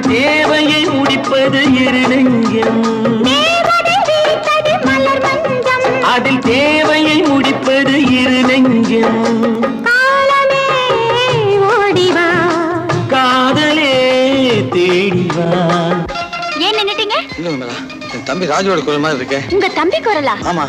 தேவையை முடிப்பது இரு நெஞ்சம். அதில் தேவையை முடிப்பது இரு நெஞ்சம். காதலே தேடிவா. ஏன் நின்னுட்டீங்க? என் தம்பி ராஜுவோட குரல் மாதிரி இருக்கு. உங்க தம்பி குரலா? ஆமா.